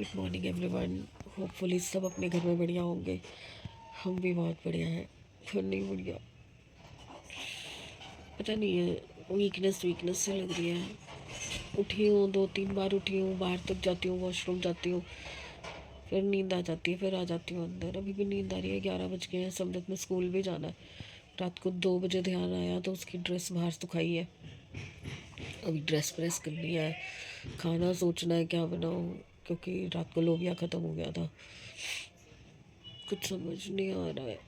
Good morning everyone. Hopefully सब अपने घर में बढ़िया होंगे। हम भी बहुत बढ़िया हैं, फिर नहीं बढ़िया पता नहीं है, वीकनेस वीकनेस से लग रही है। उठी हूँ, 2-3 बार उठी हूँ, बाहर तक जाती हूँ, वॉशरूम जाती हूँ, फिर नींद आ जाती है, फिर आ जाती हूँ अंदर। अभी भी नींद आ रही है, 11 बज गए हैं। समृद्ध में स्कूल भी जाना है। रात को 2 बजे ध्यान आया तो उसकी ड्रेस बाहर सुखाई है। अभी ड्रेस प्रेस करनी है, खाना सोचना है क्या बनाऊँ, क्योंकि रात को लोबिया ख़त्म हो गया था। कुछ समझ नहीं आ रहा है।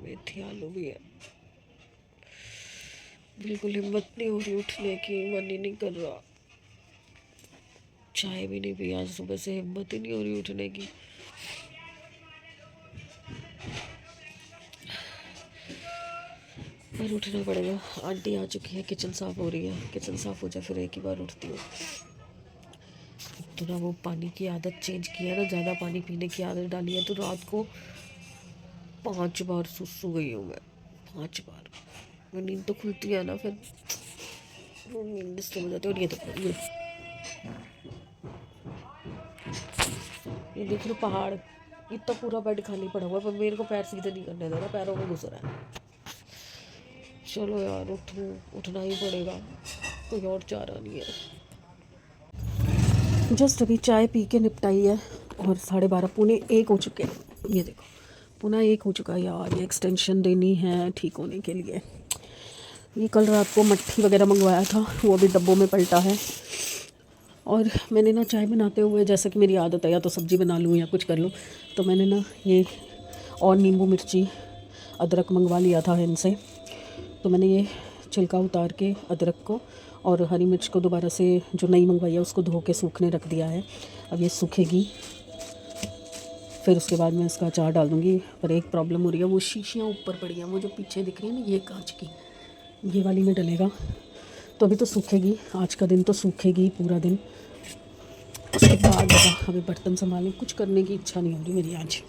मेथी आलू भी है। बिल्कुल हिम्मत नहीं हो रही उठने की, मन ही नहीं कर रहा। चाय भी नहीं पी आज सुबह से, हिम्मत ही नहीं हो रही उठने की। पर उठना पड़ेगा। आंटी आ चुकी है, किचन साफ हो रही है। किचन साफ हो जाए फिर एक ही बार उठती हूँ। तो ना वो पानी की आदत चेंज की है ना, ज़्यादा पानी पीने की आदत डाली है, तो रात को 5 बार सुसु गई हूँ मैं। 5 बार। वो नींद तो खुलती है ना, फिर वो नींद डिस्टर्ब हो जाती है। और ये देख लो पहाड़, इतना पूरा बेड खाली पड़ा हुआ है, पर मेरे को पैर सीधे नहीं करने दे रहा, पैरों में घुस रहा है। चलो यार उठना ही पड़ेगा, कोई और चारा नहीं है। जस्ट अभी चाय पी के निपटाई है और 12:30 पौने 1 हो चुके हैं। ये देखो पुनः 1 हो चुका है यार। ये एक्सटेंशन देनी है ठीक होने के लिए। ये कल रात को मट्ठी वगैरह मंगवाया था, वो अभी डब्बों में पलटा है। और मैंने ना चाय बनाते हुए, जैसा कि मेरी आदत है, या तो सब्ज़ी बना लूँ या कुछ कर लूँ, तो मैंने ना ये और नींबू मिर्ची अदरक मंगवा लिया था इनसे। तो मैंने ये छिलका उतार के अदरक को और हरी मिर्च को दोबारा से जो नई मंगवाई है उसको धो के सूखने रख दिया है। अब ये सूखेगी, फिर उसके बाद मैं इसका अचार डाल दूँगी। पर एक प्रॉब्लम हो रही है, वो शीशियाँ ऊपर पड़ी हैं, वो जो पीछे दिख रही है ना, ये कांच की, ये वाली में डलेगा। तो अभी तो सूखेगी, आज का दिन तो सूखेगी पूरा दिन। उसके बाद अभी बर्तन संभालने, कुछ करने की इच्छा नहीं हो रही मेरी आज।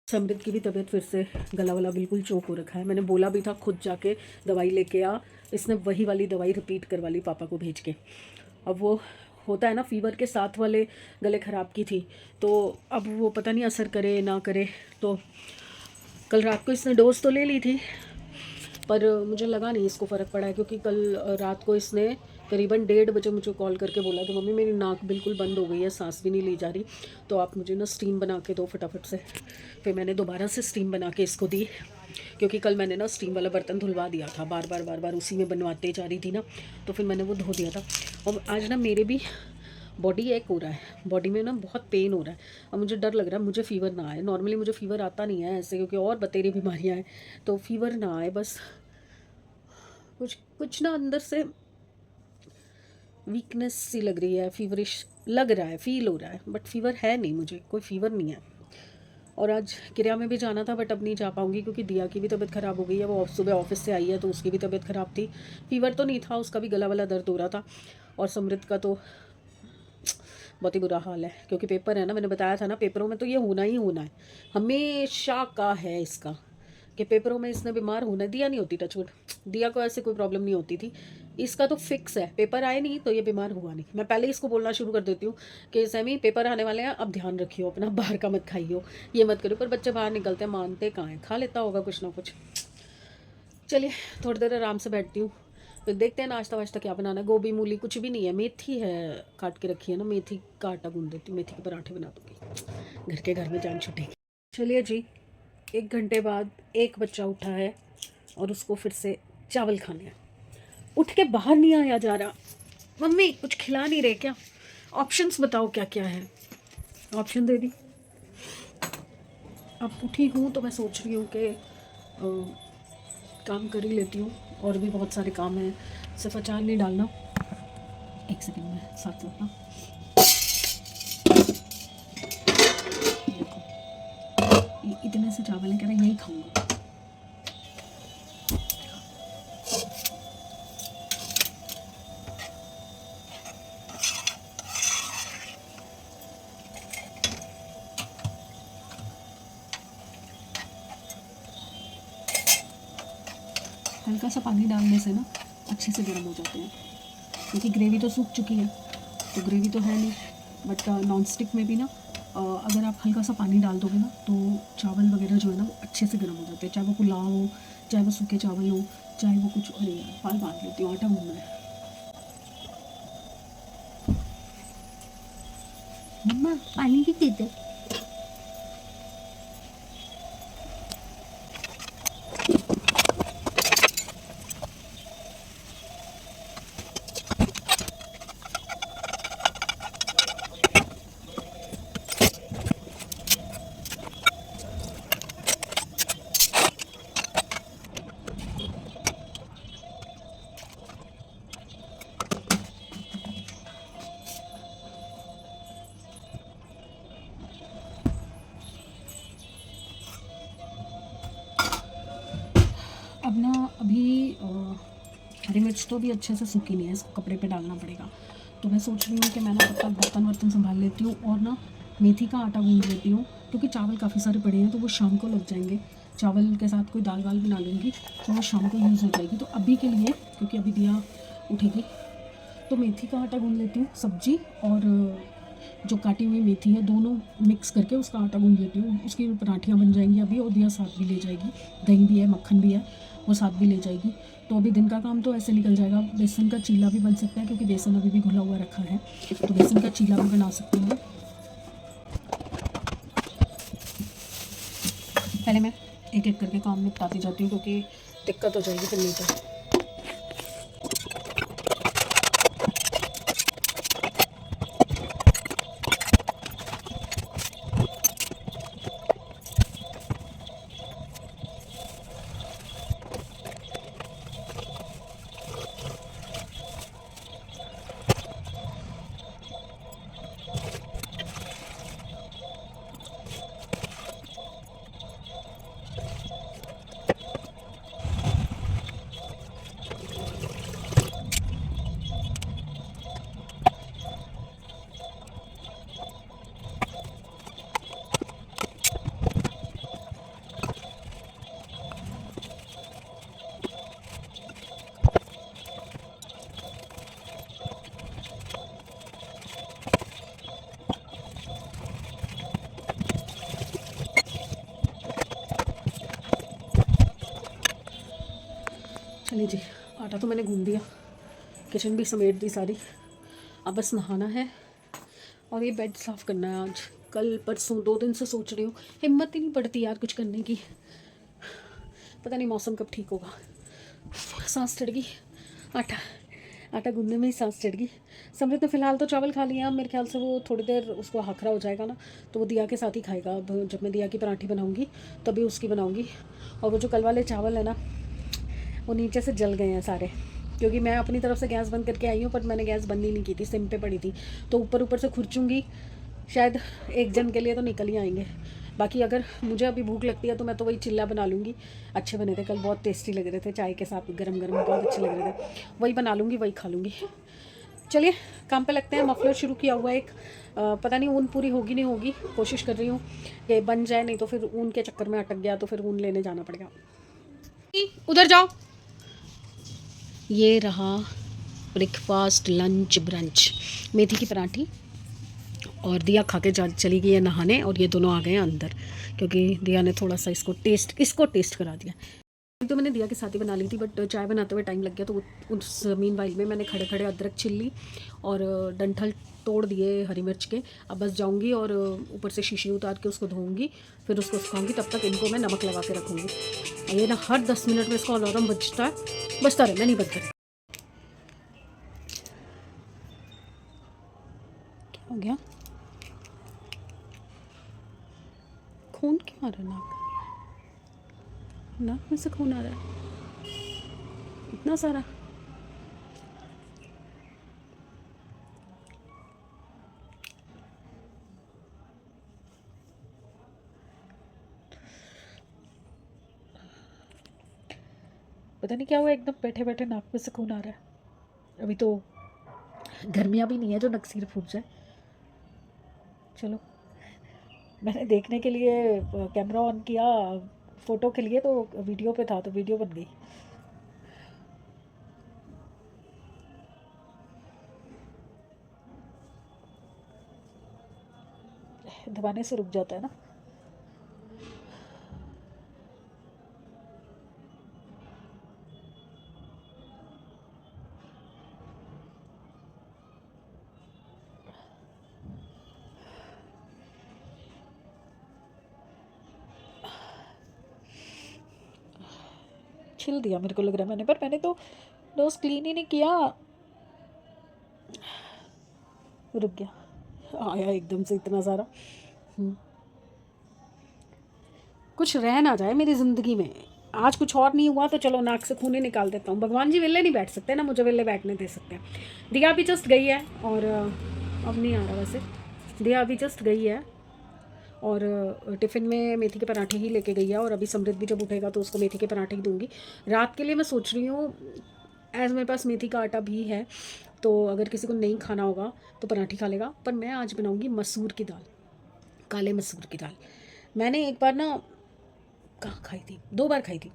समृद्ध की भी तबीयत फिर से, गला वाला बिल्कुल चोक हो रखा है। मैंने बोला भी था खुद जाके दवाई लेके आ, इसने वही वाली दवाई रिपीट करवा ली पापा को भेज के। अब वो होता है ना, फीवर के साथ वाले गले ख़राब की थी, तो अब वो पता नहीं असर करे ना करे। तो कल रात को इसने डोज तो ले ली थी, पर मुझे लगा नहीं इसको फ़र्क पड़ा है, क्योंकि कल रात को इसने करीबन 1:30 बजे मुझे कॉल करके बोला कि मम्मी मेरी नाक बिल्कुल बंद हो गई है, सांस भी नहीं ली जा रही, तो आप मुझे ना स्टीम बना के दो फटाफट से। फिर मैंने दोबारा से स्टीम बना के इसको दी, क्योंकि कल मैंने ना स्टीम वाला बर्तन धुलवा दिया था, बार बार उसी में बनवाते जा रही थी ना, तो फिर मैंने वो धो दिया था। और आज ना मेरे भी बॉडी एक हो रहा है, बॉडी में ना बहुत पेन हो रहा है। अब मुझे डर लग रहा है मुझे फ़ीवर ना आए। नॉर्मली मुझे फ़ीवर आता नहीं है ऐसे, क्योंकि और बतेरी बीमारियाँ हैं, तो फ़ीवर ना आए बस। कुछ कुछ ना अंदर से वीकनेस सी लग रही है, फीवरिश लग रहा है, फील हो रहा है, बट फीवर है नहीं, मुझे कोई फीवर नहीं है। और आज क्रिया में भी जाना था, बट अब नहीं जा पाऊँगी, क्योंकि दिया की भी तबीयत ख़राब हो गई है। वो सुबह ऑफिस से आई है तो उसकी भी तबीयत ख़राब थी। फीवर तो नहीं था, उसका भी गला वाला दर्द हो रहा था। और समृद्ध का तो बहुत ही बुरा हाल है, क्योंकि पेपर है ना, मैंने बताया था ना, पेपरों में तो ये होना ही होना है, हमेशा का है इसका, कि पेपरों में इसने बीमार होना। दिया नहीं होती, टचवुड, दिया को ऐसे कोई प्रॉब्लम नहीं होती थी, इसका तो फिक्स है, पेपर आए नहीं तो ये बीमार हुआ नहीं। मैं पहले इसको बोलना शुरू कर देती हूँ कि सैमी पेपर आने वाले हैं, अब ध्यान रखियो अपना, बाहर का मत खाइयो, ये मत करो। पर बच्चे बाहर निकलते हैं, मानते कहाँ हैं, खा लेता होगा कुछ ना कुछ। चलिए थोड़ी देर आराम से बैठती हूँ, फिर देखते हैं नाश्ता वाश्ता क्या बनाना है। गोभी मूली कुछ भी नहीं है, मेथी है काट के रखी है ना, मेथी का आटा गूंद देती हूँ, मेथी के पराठे बना दूँगी, घर के घर में जान छुटेगी। चलिए जी, 1 घंटे बाद एक बच्चा उठा है और उसको फिर से चावल खाने हैं। उठ के बाहर नहीं आया जा रहा। मम्मी कुछ खिला नहीं रहे क्या? ऑप्शंस बताओ क्या क्या है। ऑप्शन दे दी। अब उठी हूँ तो मैं सोच रही हूँ कि काम कर ही लेती हूँ, और भी बहुत सारे काम हैं, सिर्फ अचार नहीं डालना। एक सेकंड में साथ रखना। देखो इतने से चावल है, कह रहा यही खाऊंगा। हल्का सा पानी डालने से ना अच्छे से गर्म हो जाते हैं, क्योंकि ग्रेवी तो सूख चुकी है, तो ग्रेवी तो है नहीं, बट नॉन स्टिक में भी ना अगर आप हल्का सा पानी डाल दोगे ना तो चावल वगैरह जो है ना वो अच्छे से गर्म हो जाते हैं, चाहे वो पुलाव हो, चाहे वो सूखे चावल हो, चाहे वो कुछ। अरे यार पाल बांध लेती हूँ, आटा गूंदना है। मम्मा पानी भी दे दे। अब ना अभी हरी मिर्च तो अभी अच्छे से सूखी नहीं है, इसको कपड़े पे डालना पड़ेगा। तो मैं सोच रही हूँ कि मैं ना तब तक बर्तन वर्तन संभाल लेती हूँ और ना मेथी का आटा गूंद लेती हूँ, क्योंकि चावल काफ़ी सारे पड़े हैं तो वो शाम को लग जाएंगे। चावल के साथ कोई दाल वाल बना लूँगी तो वो शाम को यूज़ हो जाएगी। तो अभी के लिए, क्योंकि अभी दिया उठेगी, तो मेथी का आटा गूंद लेती हूँ। सब्जी और जो काटी हुई मेथी है दोनों मिक्स करके उसका आटा गूंद लेती हूँ। उसकी पराठियाँ बन जाएंगी अभी, और दिया साथ भी ले जाएगी। दही भी है, मक्खन भी है, वो साथ भी ले जाएगी। तो अभी दिन का काम तो ऐसे निकल जाएगा। बेसन का चीला भी बन सकता है, क्योंकि बेसन अभी भी घुला हुआ रखा है, तो बेसन का चीला भी बना सकती हूँ। पहले मैं एक एक करके काम निपटाती जाती हूँ, क्योंकि दिक्कत हो जाएगी फिर नहीं तो। चलिए जी, आटा तो मैंने गूंद दिया, किचन भी समेट दी सारी। अब बस नहाना है और ये बेड साफ़ करना है। आज कल परसों 2 दिन से सोच रही हूँ, हिम्मत ही नहीं पड़ती यार कुछ करने की। पता नहीं मौसम कब ठीक होगा। सांस चढ़ गई, आटा आटा गूंदने में ही सांस चढ़ गई। समृद्ध ने फ़िलहाल तो चावल खा लिया। मेरे ख्याल से वो थोड़ी देर उसको हखरा हो जाएगा ना, तो वो दिया के साथ ही खाएगा। अब जब मैं दिया की पराठी बनाऊँगी तभी उसकी बनाऊँगी। और वो जो कल वाले चावल है ना, वो नीचे से जल गए हैं सारे, क्योंकि मैं अपनी तरफ से गैस बंद करके आई हूँ, पर मैंने गैस बंद ही नहीं की थी, सिम पे पड़ी थी। तो ऊपर ऊपर से खुरचूँगी, शायद एक जन के लिए तो निकल ही आएंगे। बाकी अगर मुझे अभी भूख लगती है तो मैं तो वही चिल्ला बना लूँगी। अच्छे बने थे कल, बहुत टेस्टी लग रहे थे, चाय के साथ गरम गरम बहुत अच्छे लग रहे थे। वही बना लूँगी, वही खा लूँगी। चलिए काम पे लगते हैं। मफलर शुरू किया हुआ है एक, पता नहीं ऊन पूरी होगी नहीं होगी, कोशिश कर रही हूँ कि बन जाए, नहीं तो फिर ऊन के चक्कर में अटक गया तो फिर ऊन लेने जाना पड़ेगा। उधर जाओ। ये रहा ब्रेकफास्ट, लंच, ब्रंच। मेथी की पराठी और दिया खा के चली गई है नहाने, और ये दोनों आ गए हैं अंदर, क्योंकि दिया ने थोड़ा सा इसको टेस्ट करा दिया। तो मैंने दिया के साथ ही बना ली थी, बट चाय बनाते हुए टाइम लग गया, तो उस मीन वाइल में मैंने खड़े खड़े अदरक छिल ली और डंठल तोड़ दिए हरी मिर्च के। अब बस जाऊंगी और ऊपर से शीशी उतार के उसको धोऊंगी, फिर उसको सुखाऊंगी। तब तक इनको मैं नमक लगा के रखूँगी। ये ना हर 10 मिनट में इसका अलार्म बजता रहे, मैं नहीं बंद करी। क्या हो गया? खून क्यों आ रहा है? नाक में से खून आ रहा है इतना सारा। पता नहीं क्या हुआ, एकदम बैठे बैठे नाक में से खून आ रहा है। अभी तो गर्मियाँ भी नहीं है जो नक्सीर फूट जाए। चलो, मैंने देखने के लिए कैमरा ऑन किया फ़ोटो के लिए, तो वीडियो पे था तो वीडियो बन गई। दबाने से रुक जाता है ना। छिल दिया मेरे को लग रहा है मैंने, पर मैंने तो नोज क्लीन ही नहीं किया। रुक गया, आया एकदम से इतना सारा। कुछ रह ना जाए मेरी ज़िंदगी में। आज कुछ और नहीं हुआ तो चलो नाक से खून ही निकाल देता हूँ। भगवान जी वेले नहीं बैठ सकते ना, मुझे वेले बैठने दे सकते हैं। दिया भी जस्ट गई है और अब नहीं आ रहा वैसे। दिया अभी जस्ट गई है और टिफ़िन में मेथी के पराठे ही लेके गई है, और अभी समृद्ध भी जब उठेगा तो उसको मेथी के पराठे ही दूंगी। रात के लिए मैं सोच रही हूँ, एज़ मेरे पास मेथी का आटा भी है, तो अगर किसी को नहीं खाना होगा तो पराठी खा लेगा। पर मैं आज बनाऊँगी मसूर की दाल, काले मसूर की दाल। मैंने एक बार ना कहाँ खाई थी, 2 बार खाई थी।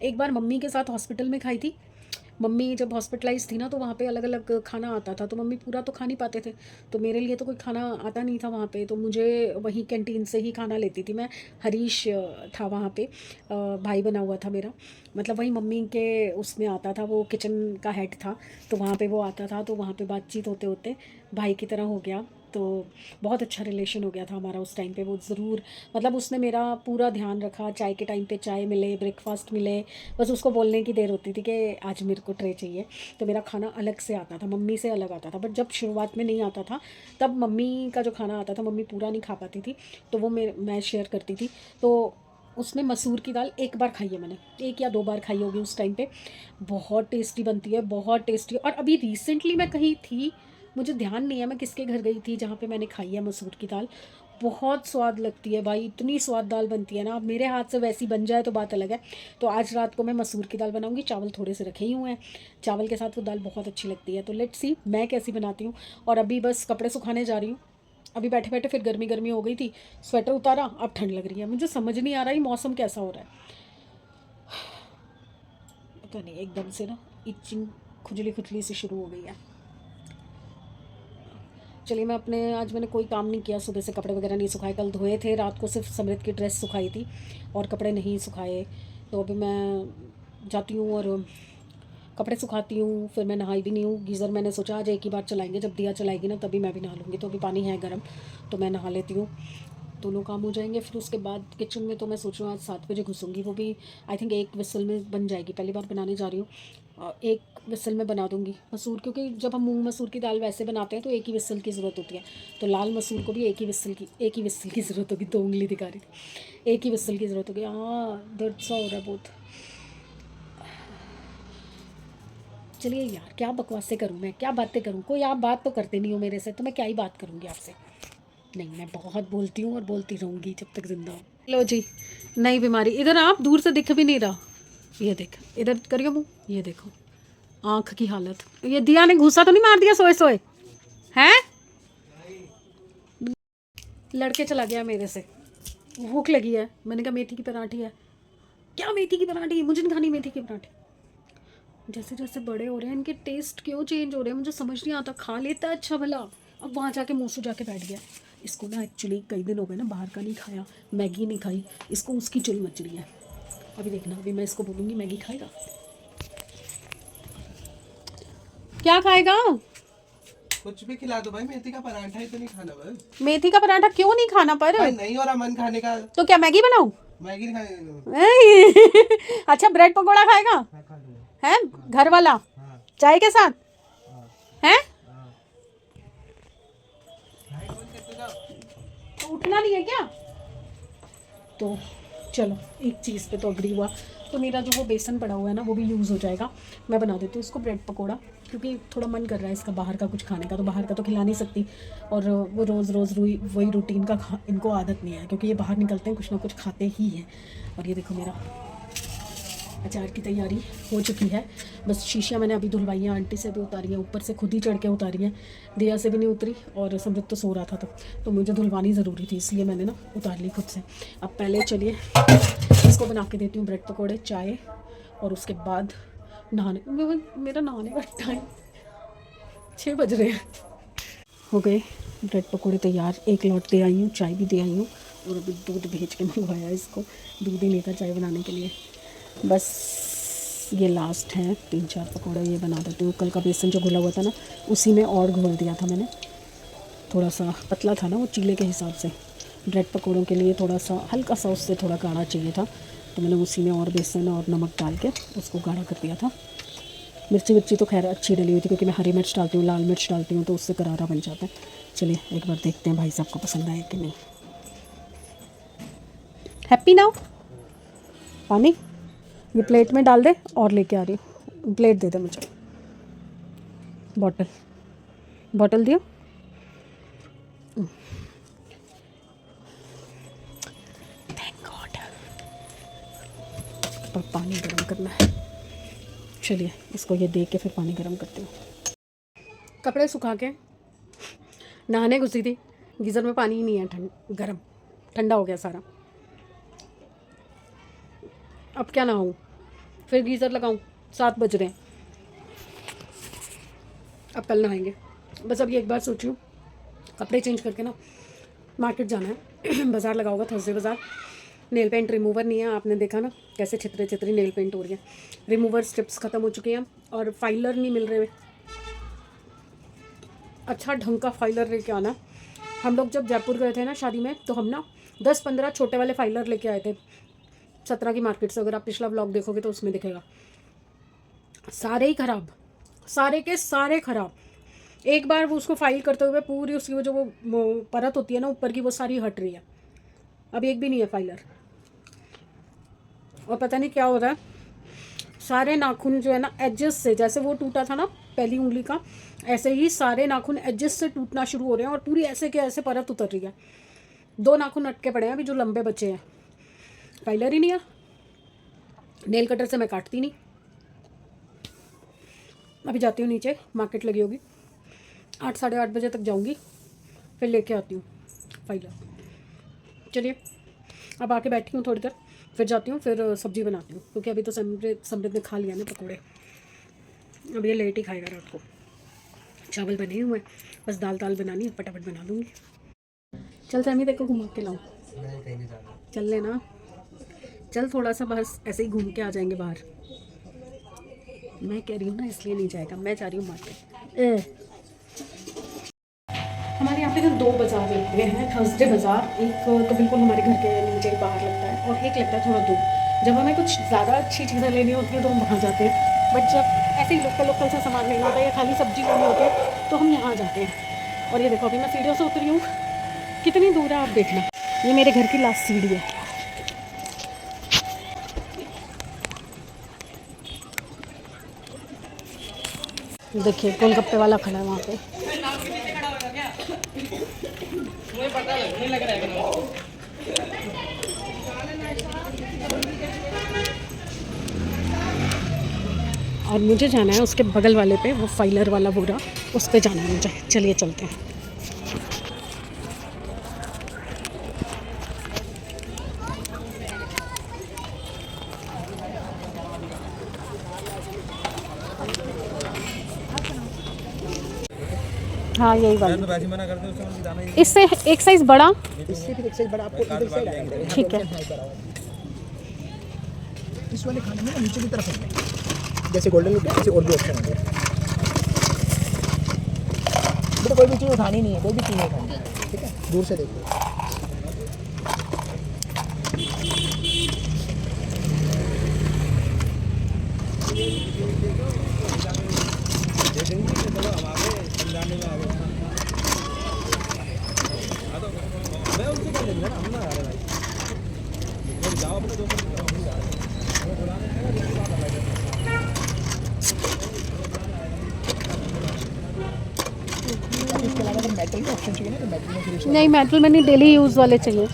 एक बार मम्मी के साथ हॉस्पिटल में खाई थी। मम्मी जब हॉस्पिटलाइज थी ना तो वहाँ पे अलग अलग खाना आता था, तो मम्मी पूरा तो खा नहीं पाते थे, तो मेरे लिए तो कोई खाना आता नहीं था वहाँ पे, तो मुझे वहीं कैंटीन से ही खाना लेती थी मैं। हरीश था वहाँ पे, भाई बना हुआ था मेरा, मतलब वही मम्मी के उसमें आता था, वो किचन का हेड था, तो वहाँ पे वो आता था, तो वहाँ पे बातचीत होते होते भाई की तरह हो गया। तो बहुत अच्छा रिलेशन हो गया था हमारा उस टाइम पे। वो ज़रूर, मतलब उसने मेरा पूरा ध्यान रखा, चाय के टाइम पे चाय मिले, ब्रेकफास्ट मिले, बस उसको बोलने की देर होती थी कि आज मेरे को ट्रे चाहिए। तो मेरा खाना अलग से आता था, मम्मी से अलग आता था। बट जब शुरुआत में नहीं आता था तब मम्मी का जो खाना आता था मम्मी पूरा नहीं खा पाती थी, तो वो मैं शेयर करती थी। तो उसमें मसूर की दाल एक बार खाई है मैंने, 1 या 2 बार खाई होगी उस टाइम पे। बहुत टेस्टी बनती है, बहुत टेस्टी। और अभी रिसेंटली मैं कहीं थी, मुझे ध्यान नहीं है मैं किसके घर गई थी जहाँ पे मैंने खाई है मसूर की दाल। बहुत स्वाद लगती है भाई, इतनी स्वाद दाल बनती है ना। अब मेरे हाथ से वैसी बन जाए तो बात अलग है। तो आज रात को मैं मसूर की दाल बनाऊंगी। चावल थोड़े से रखे ही हुए हैं, चावल के साथ वो दाल बहुत अच्छी लगती है। तो लेट्स सी मैं कैसी बनाती हूँ। और अभी बस कपड़े सुखाने जा रही हूँ। अभी बैठे बैठे फिर गर्मी गर्मी हो गई थी, स्वेटर उतारा, अब ठंड लग रही है। मुझे समझ नहीं आ रहा है मौसम कैसा हो रहा है, पता नहीं, एकदम से ना इचिंग, खुजली खुजली सी शुरू हो गई है। चलिए मैं अपने, आज मैंने कोई काम नहीं किया, सुबह से कपड़े वगैरह नहीं सुखाए, कल धोए थे, रात को सिर्फ समृद्ध की ड्रेस सुखाई थी और कपड़े नहीं सुखाए। तो अभी मैं जाती हूँ और कपड़े सुखाती हूँ, फिर मैं नहाई भी नहीं हूँ। गीज़र मैंने सोचा आज एक ही बार चलाएंगे, जब दिया चलाएगी ना तभी मैं भी नहा लूँगी। तो अभी पानी है गर्म तो मैं नहा लेती हूँ, दोनों काम हो जाएंगे। फिर उसके बाद किचन में तो मैं सोच रही हूँ आज 7 बजे घुसूँगी, वो भी आई थिंक 1 विसल में बन जाएगी। पहली बार बनाने जा रही हूँ, 1 विसल में बना दूँगी मसूर, क्योंकि जब हम मूंग मसूर की दाल वैसे बनाते हैं तो 1 ही विसल की ज़रूरत होती है। तो लाल मसूर को भी 1 ही विसल की ज़रूरत होगी। 2 उंगली दिखा रही थी, 1 ही विसल की ज़रूरत होगी। हाँ दर्द सा हो रहा है बहुत। चलिए यार क्या बकवासें करूँ मैं, क्या बातें करूँ, कोई आप बात तो करते नहीं हो मेरे से, तो मैं क्या ही बात करूँगी आपसे। नहीं, मैं बहुत बोलती हूँ और बोलती रहूँगी जब तक जिंदा हूँ। लो जी, नई बीमारी। इधर आप, दूर से दिख भी नहीं रहा, ये देख, इधर करियो मुँह, ये देखो आँख की हालत। ये दिया ने घूसा तो नहीं मार दिया सोए सोए हैं? लड़के चला गया मेरे से, भूख लगी है। मैंने कहा मेथी की पराठी है। क्या मेथी की पराठी? मुझे नहीं खानी मेथी की पराठी। जैसे जैसे बड़े हो रहे हैं इनके टेस्ट क्यों चेंज हो रहे हैं, मुझे समझ नहीं आता। खा लेता है अच्छा भला, अब वहाँ जाके मुँह से जाके बैठ गया। इसको ना एक्चुअली कई दिन हो गए ना बाहर का नहीं खाया, मैगी नहीं खाई, इसको उसकी चुल मच रही है। अभी देखना, अभी मैं इसको बोलूँगी मैगी खाएगा। क्या खाएगा? कुछ भी खिला दो भाई, मेथी का पराठा ही तो नहीं खाना बस। मेथी का पराठा क्यों नहीं खाना? पर भाई नहीं हो रहा मन खाने का, तो क्या मैगी बनाऊं? मैगी नहीं खाने। अच्छा ब्रेड पकोड़ा खाएगा? हाँ, खा लूंगा। है घर वाला? हाँ, चाय के साथ? हाँ, है हाँ। भाई कौन कहते ना? तो उठना नहीं है क्या? तो चलो एक चीज़ पे तो अग्री हुआ। तो मेरा जो वो बेसन पड़ा हुआ है ना वो भी यूज़ हो जाएगा। मैं बना देती हूँ उसको ब्रेड पकोड़ा, क्योंकि थोड़ा मन कर रहा है इसका बाहर का कुछ खाने का, तो बाहर का तो खिला नहीं सकती। और वो रोज़ रोज़ वही रूटीन का इनको आदत नहीं है, क्योंकि ये बाहर निकलते हैं कुछ ना कुछ खाते ही हैं। और ये देखो मेरा अचार की तैयारी हो चुकी है। बस शीशियाँ मैंने अभी धुलवाई हैं, आंटी से भी उतारी हैं, ऊपर से खुद ही चढ़ के उतारी हैं, दिया से भी नहीं उतरी। और समृद्ध तो सो रहा था तब, तो मुझे धुलवानी ज़रूरी थी, इसलिए मैंने ना उतार ली खुद से। अब पहले चलिए इसको बना के देती हूँ ब्रेड पकौड़े, चाय, और उसके बाद नहाने। मेरा नहाने का टाइम 6 बज रहे हैं, हो गए ब्रेड पकोड़े तैयार, एक लॉट दे आई हूँ, चाय भी दे आई हूँ और अभी दूध भेज के मंगवाया इसको, दूध ही नहीं था चाय बनाने के लिए। बस ये लास्ट है, 3-4 पकौड़े ये बना देती हूँ। कल का बेसन जो घुला हुआ था ना, उसी में और घोल दिया था मैंने, थोड़ा सा पतला था ना वो चीले के हिसाब से। ब्रेड पकौड़ों के लिए थोड़ा सा हल्का सा उससे थोड़ा गाढ़ा चाहिए था, तो मैंने उसी में और बेसन और नमक डाल के उसको गाढ़ा कर दिया था। मिर्ची तो खैर अच्छी डली हुई थी, क्योंकि मैं हरी मिर्च डालती हूँ, लाल मिर्च डालती हूँ, तो उससे करारा बन जाता है। चलिए एक बार देखते हैं भाई साहब को पसंद आए कि नहीं। Happy now? पानी ये प्लेट में डाल दे और लेके आ रही हूँ। प्लेट दे दे मुझे, बॉटल दियो। Thank God. पर पानी गर्म करना है। चलिए इसको ये दे के फिर पानी गर्म करती हूँ। कपड़े सुखा के नहाने घुसी थी, गीज़र में पानी ही नहीं है, गर्म ठंडा हो गया सारा। अब क्या नहाऊँ, फिर गीज़र लगाऊँ? 7 बज रहे हैं, अब कल नहाएंगे। बस अब ये एक बार सोची हूँ, कपड़े चेंज करके ना मार्केट जाना है। बाज़ार लगा होगा, थर्सडे बाज़ार। नेल पेंट रिमूवर नहीं है, आपने देखा ना कैसे छितरे छितरी नेल पेंट हो रही है। रिमूवर स्ट्रिप्स ख़त्म हो चुकी हैं और फाइलर नहीं मिल रहे। अच्छा ढंग का फाइलर लेके आना। हम लोग जब जयपुर गए थे ना शादी में, तो हम ना 10-15 छोटे वाले फाइलर लेके आए थे 17 की मार्केट से। अगर आप पिछला ब्लॉग देखोगे तो उसमें दिखेगा। सारे ही ख़राब, सारे के सारे ख़राब। एक बार वो उसको फाइल करते हुए पूरी उसकी वो जो वो परत होती है ना ऊपर की, वो सारी हट रही है। अब एक भी नहीं है फाइलर। और पता नहीं क्या हो रहा है, सारे नाखून जो है ना एजेस से, जैसे वो टूटा था ना पहली उंगली का, ऐसे ही सारे नाखून एजेस से टूटना शुरू हो रहे हैं और पूरी ऐसे के ऐसे परत उतर रही है। 2 नाखून अटके पड़े हैं अभी जो लंबे बचे हैं। फाइलर ही नहीं है। नेल कटर से मैं काटती नहीं। अभी जाती हूँ नीचे, मार्केट लगी होगी, 8-8:30 बजे तक जाऊँगी, फिर लेके आती हूँ फाइलर। चलिए अब आके बैठी हूँ थोड़ी देर, फिर जाती हूँ, फिर सब्ज़ी बनाती हूँ, क्योंकि अभी तो समृद्ध ने खा लिया ना पकौड़े। अब ये लेट ही खाएगा रात को। चावल बने हुए हैं, बस दाल बनानी है, फटाफट बना दूँगी। चल सैमी देखो घुमा के लाऊं। चल लेना, चल थोड़ा सा बस ऐसे ही घूम के आ जाएंगे बाहर। मैं कह रही हूँ ना इसलिए नहीं जाएगा, मैं जा रही हूँ मार्केट। हमारे यहाँ पे तो 2 बाज़ार लगते हैं, थर्सडे बाज़ार। एक तो बिल्कुल हमारे घर के नीचे बाहर लगता है, और एक लगता है थोड़ा दूर। जब हमें कुछ ज़्यादा अच्छी चीज़ें लेनी होती हैं तो हम वहाँ जाते हैं, बट जब ऐसे ही लोकल सा सामान लेना होता है या खाली सब्जी लेनी होती है तो हम यहाँ जाते हैं। और ये देखो अभी मैं सीढ़ियों से उतरी हूँ, कितनी दूर है आप देखना। ये मेरे घर की लास्ट सीढ़ी है। देखिए गोलगप्पे वाला खड़ा है वहाँ पे। और मुझे जाना है उसके बगल वाले पे, वो फाइलर वाला बोरा, उस पे जाना है मुझे। चलिए चलते हैं। हाँ यही वाला। इससे एक साइज बड़ा, इससे फिर एक साइज बड़ा आपको इधर साइड आएगा। ठीक है। इस वाले खाने में ना नीचे की तरफ होंगे, जैसे गोल्डन लुक है, ऐसे और भी ऑप्शन होंगे। तो कोई भी चीज़ उठानी नहीं है, कोई भी चीज़ नहीं उठानी है, ठीक है, दूर से देखो। इसके अलावा अगर मेटल का ऑप्शन चाहिए ना, तो मेटल में फिर नहीं मेटल में नहीं, डेली यूज़ वाले चाहिए।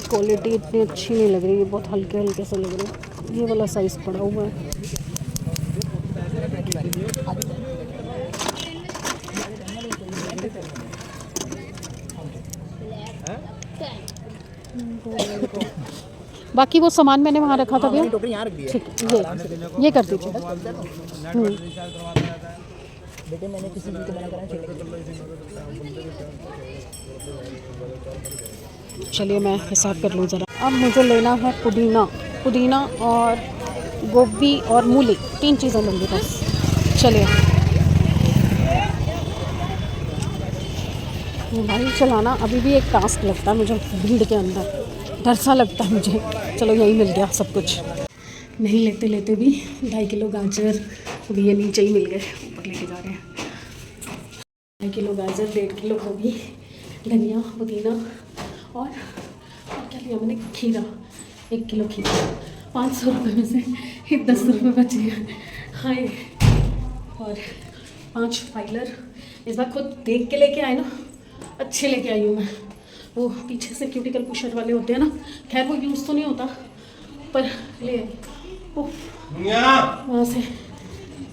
क्वालिटी इतनी अच्छी नहीं लग रही है, बहुत हल्के हल्के से लग रहे हैं। ये वाला साइज़ पड़ा हुआ है। बाकी वो सामान मैंने वहाँ रखा था भैया। टोकरी यहाँ रख दी है। ठीक है, ये कर दीजिए। बेटे मैंने किसी चीज़ को मना करा है। चलिए मैं हिसाब कर लूँ ज़रा। अब मुझे लेना है पुदीना और गोभी और मूली, 3 चीज़ें लूँगी बस। चलिए मोबाइल चलाना अभी भी एक टास्क लगता है मुझे, भीड़ के अंदर डर सा लगता है मुझे। चलो यही मिल गया सब कुछ। नहीं लेते लेते भी 2.5 किलो गाजर भी ये नीचे ही मिल गए, ऊपर लेके जा रहे हैं। 2.5 किलो गाजर, 1.5 किलो गोभी, धनिया, पुदीना और क्या लिया मैंने, खीरा, 1 किलो खीरा। 500 रुपये में से 10 रुपये बचे हैं। हाय, और 5 फाइलर इस बार खुद देख के लेके आए ना, अच्छे लेके आई हूँ मैं। वो पीछे से क्यूटिकल पुशर वाले होते हैं ना, खैर वो यूज़ तो नहीं होता पर ले आई। वहाँ से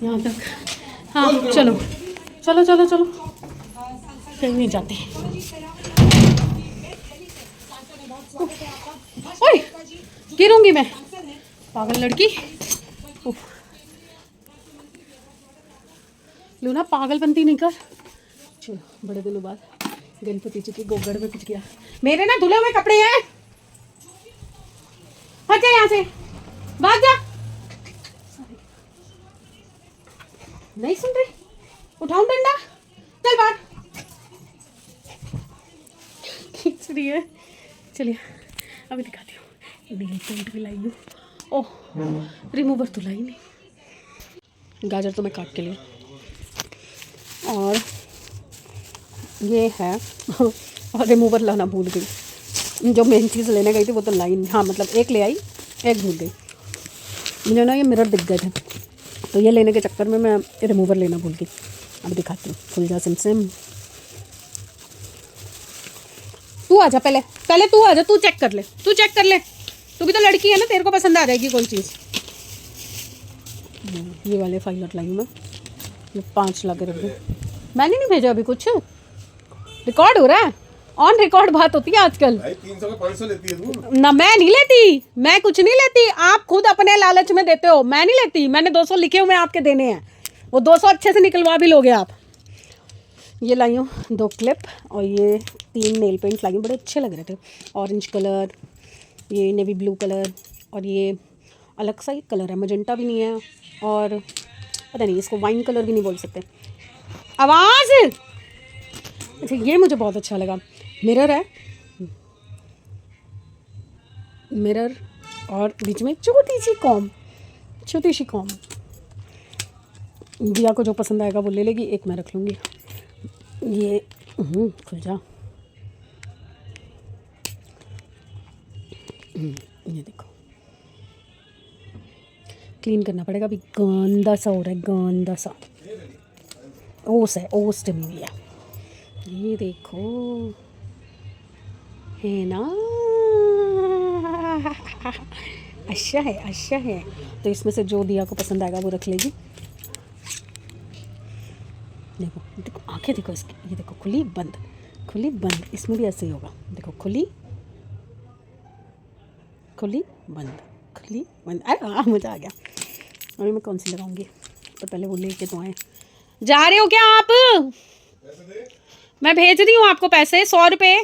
यहाँ तक। हाँ चलो चलो चलो चलो, कहीं नहीं जाते। ओए गिरूंगी मैं, पागल लड़की। लूना पागलपंती नहीं कर। चलो बड़े दिनों बाद गणपति जी की गोगड़ में कुछ गया। मेरे ना धुले हुए कपड़े हैं, हट जा यहाँ से, भाग जा। नहीं सुन रही, उठाऊं डंडा, चल बाहर। खींच रही है। चलिए अभी दिखाती हूँ। नील पेंट भी लाई हूँ। ओह रिमूवर तो लाई नहीं। गाजर तो मैं काट के लिए, और ये है और रिमूवर लाना भूल गई। जो मेन चीज़ लेने गई थी वो तो लाई नहीं। हाँ मतलब एक ले आई, एक भूल गई। मुझे ना ये मिरर दिख गए थे, तो ये लेने के चक्कर में मैं रिमूवर लेना भूल गई। अब दिखाती हूँ। खुल जा सिम। तू आजा, पहले तू आजा, तू चेक कर ले। तू भी तो लड़की है ना, तेरे को पसंद आ जाएगी कोई चीज़। ये वाले फाइलर लाई हूँ मैं, ये 5 ला के रख दूँ। मैंने नहीं भेजा अभी कुछ, रिकॉर्ड हो रहा है, ऑन रिकॉर्ड बात होती है आजकल। 300 का 500 लेती है तू ना, मैं नहीं लेती, मैं कुछ नहीं लेती। आप खुद अपने लालच में देते हो, मैं नहीं लेती। मैंने 200 लिखे हुए आपके देने हैं, वो 200 अच्छे से निकलवा भी लोगे आप। ये लाई हूँ 2 क्लिप, और ये 3 नेल पेंट लाई हूँ। बड़े अच्छे लग रहे थे, ऑरेंज कलर, ये नेवी ब्लू कलर, और ये अलग सा ही कलर है, मजेंटा भी नहीं है और पता नहीं इसको वाइन कलर भी नहीं बोल सकते। आवाज़ अच्छा, ये मुझे बहुत अच्छा लगा। मिरर है, मिरर और बीच में छोटी सी कॉम। दिया को जो पसंद आएगा वो ले लेगी, एक मैं रख लूँगी। ये खुल जा। ये देखो, क्लीन करना पड़ेगा अभी, गंदा सा हो रहा है, गंदा सा। ओस जमी हुई है। ये देखो है ना, अच्छा है। तो इसमें से जो दिया को पसंद आएगा वो रख लेगी। देखो आंखें देखो इसकी, ये देखो खुली बंद। इसमें भी ऐसे ही होगा, देखो खुली बंद। अरे मज़ा आ गया। अभी मैं कौन सी लगाऊंगी, तो पहले वो लेके तो आए। जा रहे हो क्या आप? मैं भेज रही हूँ आपको पैसे, 100 रुपये।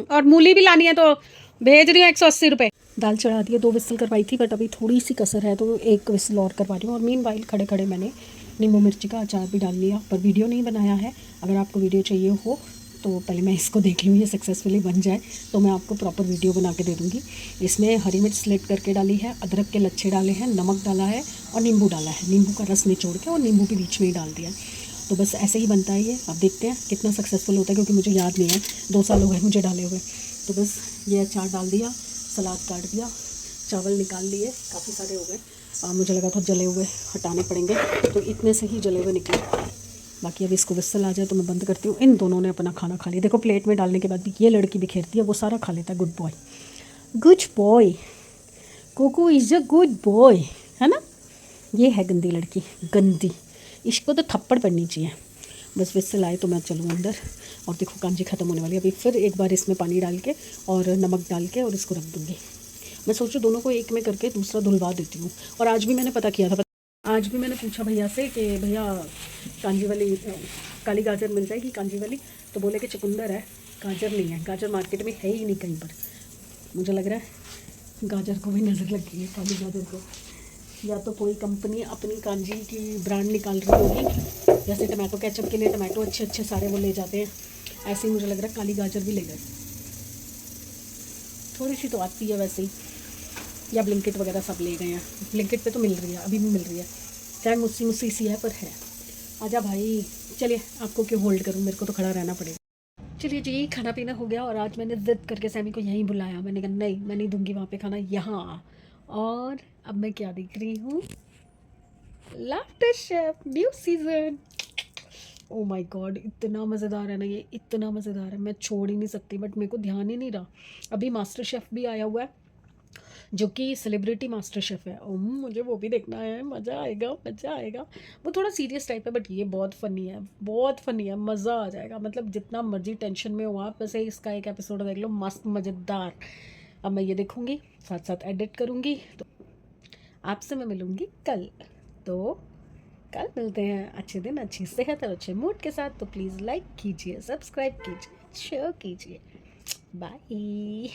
और मूली भी लानी है तो भेज रही हूँ 180 रुपये। दाल चढ़ा दी है, 2 विसल करवाई थी, बट अभी थोड़ी सी कसर है तो 1 विसल और करवा रही हूँ। और मीनवाइल खड़े मैंने नींबू मिर्ची का अचार भी डाल लिया, पर वीडियो नहीं बनाया है। अगर आपको वीडियो चाहिए हो तो पहले मैं इसको देख लूँ, ये सक्सेसफुली बन जाए तो मैं आपको प्रॉपर वीडियो बना के दे दूँगी। इसमें हरी मिर्च स्लिट करके डाली है, अदरक के लच्छे डाले हैं, नमक डाला है और नींबू डाला है। नींबू का रस निचोड़ के और नींबू भी बीच में ही डाल दिया है। तो बस ऐसे ही बनता है ये। अब देखते हैं कितना सक्सेसफुल होता है, क्योंकि मुझे याद नहीं है, 2 साल हो गए मुझे डाले हुए। तो बस ये अचार डाल दिया, सलाद काट दिया, चावल निकाल लिए, काफ़ी सारे हो गए। मुझे लगा था जले हुए हटाने पड़ेंगे, तो इतने से ही जले हुए निकले। बाकी अब इसको विसल आ जाए तो मैं बंद करती हूँ। इन दोनों ने अपना खाना खा लिया। देखो प्लेट में डालने के बाद भी ये लड़की बिखेरती है, वो सारा खा लेता है। Good boy, Coco is a good boy, है ना। ये है गंदी लड़की, गंदी। इसको तो थप्पड़ पड़नी चाहिए। बस विसल आए तो मैं चलूँ अंदर। और देखो कांजी ख़त्म होने वाली है। अभी फिर एक बार इसमें पानी डाल के और नमक डाल के और इसको रख दूँगी। मैं सोचूँ दोनों को एक में करके दूसरा धुलवा देती हूँ। और आज भी मैंने पता किया था, आज भी मैंने पूछा भैया से कि भैया कांजी वाली काली गाजर मिल जाएगी कांजी वाली, तो बोले कि चुकंदर है, गाजर नहीं है। गाजर मार्केट में है ही नहीं कहीं पर। मुझे लग रहा है गाजर को भी नज़र लग गई है, काली गाजर को। या तो कोई कंपनी अपनी कांजी की ब्रांड निकाल रही होगी, जैसे टमाटो केचप के लिए टमाटो अच्छे सारे वो ले जाते हैं, ऐसे ही मुझे लग रहा है काली गाजर भी ले गए। थोड़ी सी तो आती है वैसे ही, या ब्लिंकिट वगैरह सब ले गए हैं। ब्लिंकिट पे तो मिल रही है, अभी भी मिल रही है, चाहे मुस्सी सी है पर है। आजा भाई, चलिए आपको क्यों होल्ड करूँ, मेरे को तो खड़ा रहना पड़ेगा। चलिए जी, खाना पीना हो गया और आज मैंने ज़िद करके सैमी को यहीं बुलाया। मैंने कहा नहीं, मैं नहीं दूंगी वहाँ पे खाना, यहाँ। और अब मैं क्या देख रही हूँ, laughter chef new season. Oh my God, इतना मज़ेदार है ना ये, इतना मज़ेदार है, मैं छोड़ ही नहीं सकती। बट मेरे को ध्यान ही नहीं रहा। अभी मास्टर शेफ़ भी आया हुआ है, जो कि सेलिब्रिटी मास्टर शेफ़ है। मुझे वो भी देखना है, मज़ा आएगा, मज़ा आएगा। वो थोड़ा सीरियस टाइप है बट ये बहुत फ़नी है, बहुत फ़नी है, मज़ा आ जाएगा। मतलब जितना मर्जी टेंशन में हो आप, वैसे इसका एक एपिसोड देख लो, मस्त मज़ेदार। अब मैं ये देखूँगी, साथ साथ एडिट करूँगी। तो आपसे मैं मिलूँगी कल। तो कल मिलते हैं अच्छे दिन, अच्छी सेहत और अच्छे मूड के साथ। तो प्लीज़ लाइक कीजिए, सब्सक्राइब कीजिए, शेयर कीजिए। बाय।